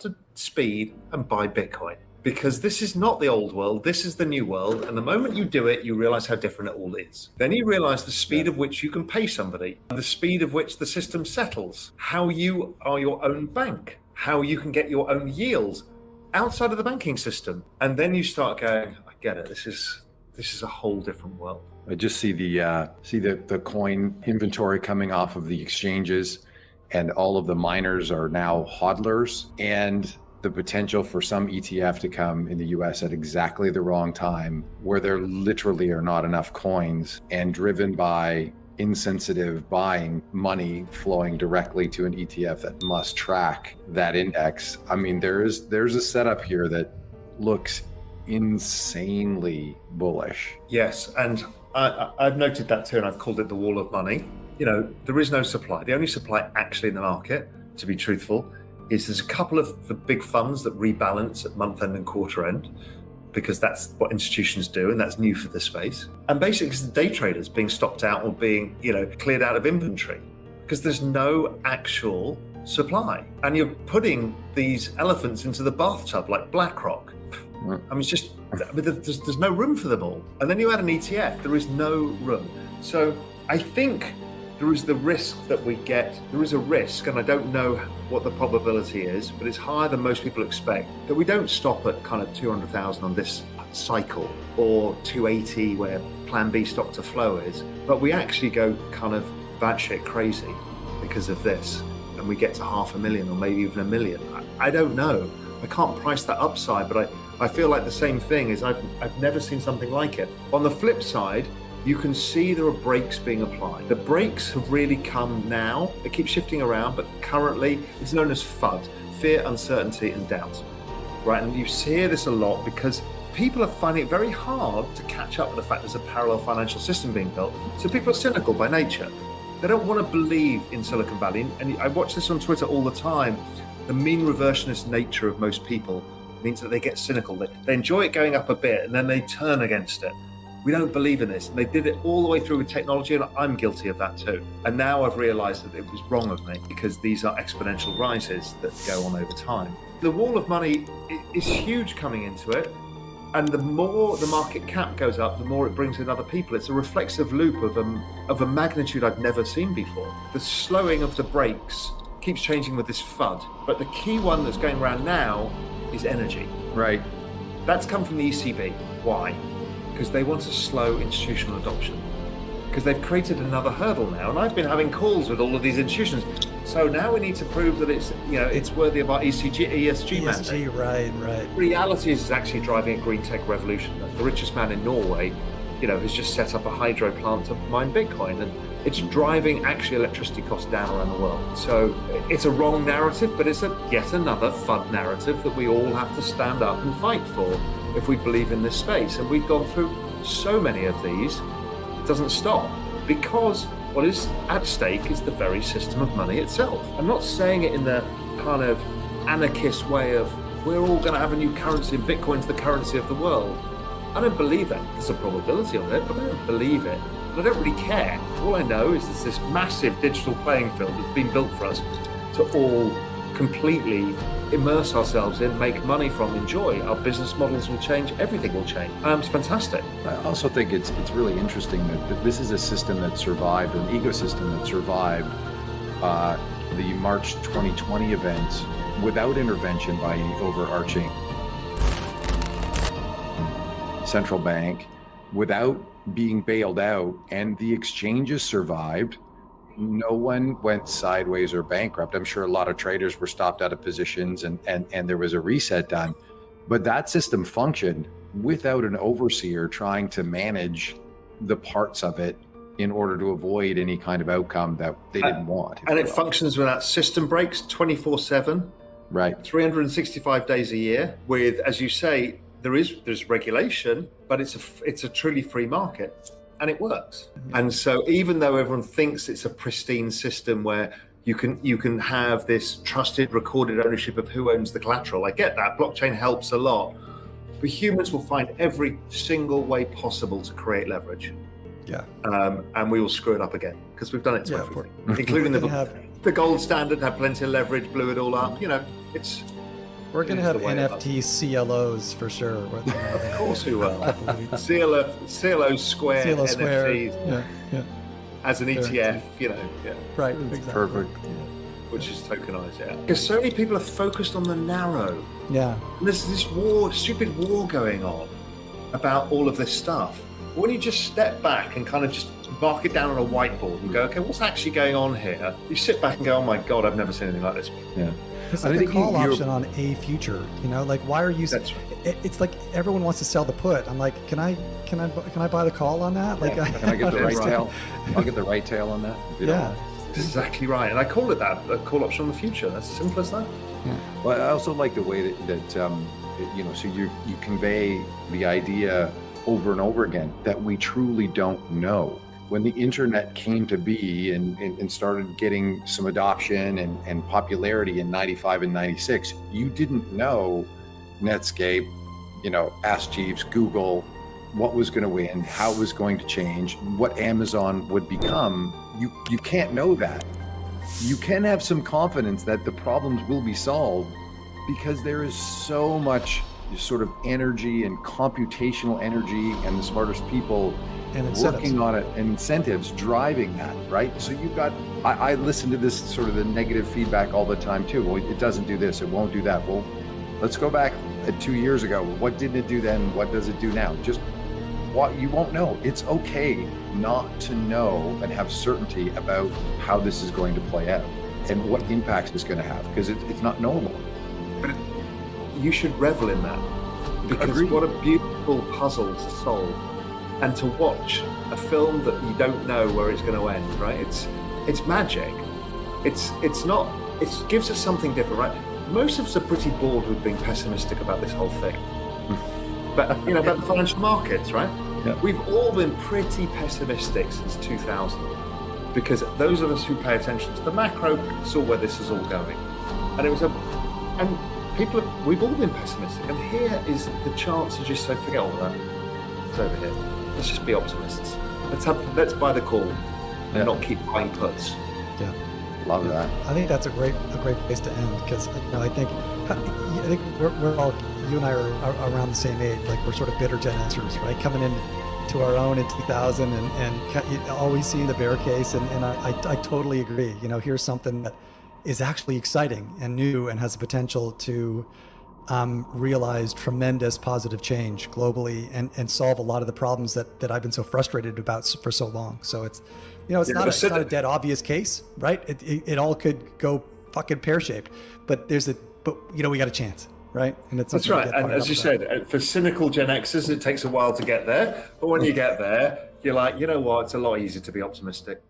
to speed and buy Bitcoin. Because this is not the old world, this is the new world. And the moment you do it, you realize how different it all is. Then you realize the speed of which you can pay somebody, the speed of which the system settles, how you are your own bank, how you can get your own yield outside of the banking system. And then you start going, I get it, this is a whole different world. I just see the coin inventory coming off of the exchanges, and all of the miners are now hodlers, and the potential for some ETF to come in the US at exactly the wrong time, where there literally are not enough coins, and driven by insensitive buying, money flowing directly to an ETF that must track that index. I mean, there's a setup here that looks insanely bullish. Yes, and I've noted that too, and I've called it the wall of money. You know, there is no supply. The only supply actually in the market, to be truthful, is there's a couple of the big funds that rebalance at month end and quarter end, because that's what institutions do, and that's new for the space. And basically it's the day traders being stopped out or being, cleared out of inventory, because there's no actual supply. And you're putting these elephants into the bathtub like BlackRock. I mean, there's no room for them all. And then you add an ETF, there is no room. So I think there is the risk that we get, there is a risk, and I don't know what the probability is, but it's higher than most people expect, that we don't stop at kind of 200,000 on this cycle, or 280 where plan B stock to flow is, but we actually go kind of batshit crazy because of this, and we get to 500,000 or maybe even 1 million. I don't know. I can't price that upside, but I feel like the same thing is I've never seen something like it. On the flip side, you can see there are brakes being applied. The brakes have really come now. They keep shifting around, but currently it's known as FUD, fear, uncertainty, and doubt. Right, and you hear this a lot because people are finding it very hard to catch up with the fact there's a parallel financial system being built. So people are cynical by nature. They don't want to believe in Silicon Valley. And I watch this on Twitter all the time. The mean reversionist nature of most people means that they get cynical. They enjoy it going up a bit and then they turn against it. We don't believe in this. And they did it all the way through with technology, and I'm guilty of that too. And now I've realized that it was wrong of me, because these are exponential rises that go on over time. The wall of money is huge coming into it. And the more the market cap goes up, the more it brings in other people. It's a reflexive loop of a magnitude I've never seen before. The slowing of the brakes keeps changing with this FUD. But the key one that's going around now is energy. Right. That's come from the ECB. Why? Because they want to slow institutional adoption. Because they've created another hurdle now. And I've been having calls with all of these institutions. So now we need to prove that it's worthy of our ESG mandate. Right. Reality is actually driving a green tech revolution. The richest man in Norway, has just set up a hydro plant to mine Bitcoin, and it's driving actually electricity costs down around the world. So it's a wrong narrative, but it's yet another FUD narrative that we all have to stand up and fight for if we believe in this space. And we've gone through so many of these, it doesn't stop, because what is at stake is the very system of money itself. I'm not saying it in the kind of anarchist way of we're all going to have a new currency and Bitcoin's the currency of the world. I don't believe that. There's a probability of it, but I don't believe it. And I don't really care. All I know is there's this massive digital playing field that's been built for us to all completely immerse ourselves in, make money from, enjoy. Our business models will change, everything will change. It's fantastic. I also think it's really interesting that this is a system that survived, an ecosystem that survived the March 2020 events without intervention by any overarching central bank, without being bailed out, and the exchanges survived. No one went sideways or bankrupt. I'm sure a lot of traders were stopped out of positions and there was a reset done. But that system functioned without an overseer trying to manage the parts of it in order to avoid any kind of outcome that they didn't want. And it functions without system breaks 24/7, right? 365 days a year with, as you say, there's regulation, but it's a truly free market. And it works. And so even though everyone thinks it's a pristine system where you can have this trusted recorded ownership of who owns the collateral, I get that, blockchain helps a lot, but humans will find every single way possible to create leverage. Yeah. And we will screw it up again, because we've done it to everything, including the gold standard had plenty of leverage, blew it all up. We're going to have NFT CLOs for sure. Of course we will. CLO Square NFTs as an ETF, you know. Yeah. Right, exactly. Perfect. Yeah. Which is tokenized, yeah. Because so many people are focused on the narrow. Yeah. And there's this stupid war going on about all of this stuff. But when you just step back and kind of just mark it down on a whiteboard and go, okay, what's actually going on here? You sit back and go, oh my God, I've never seen anything like this before. Yeah. It's like a call option on a future, you know, like why are you, it's like everyone wants to sell the put. I'm like, can I buy the call on that? Like, can I get the right tail? I'll get the right tail on that. Yeah. Exactly right. And I call it that, a call option on the future. That's as simple as that. Yeah. Well, I also like the way that you know, so you convey the idea over and over again that we truly don't know. When the internet came to be and started getting some adoption and popularity in 95 and 96, you didn't know Netscape, you know, Ask Jeeves, Google, what was going to win, how it was going to change, what Amazon would become. You can't know that. You can have some confidence that the problems will be solved because there is so much sort of energy and computational energy and the smartest people and working on it and incentives driving that, right? So you've got, I listen to this sort of the negative feedback all the time too. Well, it doesn't do this, it won't do that. Well, let's go back 2 years ago. What didn't it do then? What does it do now? Just what you won't know. It's okay not to know and have certainty about how this is going to play out and what impacts it's going to have because it's not knowable. But you should revel in that because Agreed. What a beautiful puzzle to solve. And to watch a film that you don't know where it's going to end, right? It's magic. It's not. It gives us something different, right? Most of us are pretty bored with being pessimistic about this whole thing. But you know about the financial markets, right? Yeah. We've all been pretty pessimistic since 2000 because those of us who pay attention to the macro saw where this is all going, and we've all been pessimistic. And here is the chance to just say, forget all that. It's over here. Let's just be optimists. Let's buy the call and not keep buying puts. Yeah, love that. I think that's a great place to end because you know, I think we're all, you and I are around the same age. Like we're sort of bitter Gen Xers, right? Coming in to our own in 2000 and always seeing the bear case. And I totally agree. You know, here's something that is actually exciting and new and has the potential to realize tremendous positive change globally and solve a lot of the problems that I've been so frustrated about for so long. So it's, you know, it's not a dead obvious case, right? It all could go fucking pear-shaped, but you know, we got a chance, right? And that's right. And as you said, for cynical Gen Xers, it takes a while to get there. But when you get there, you're like, you know what? It's a lot easier to be optimistic.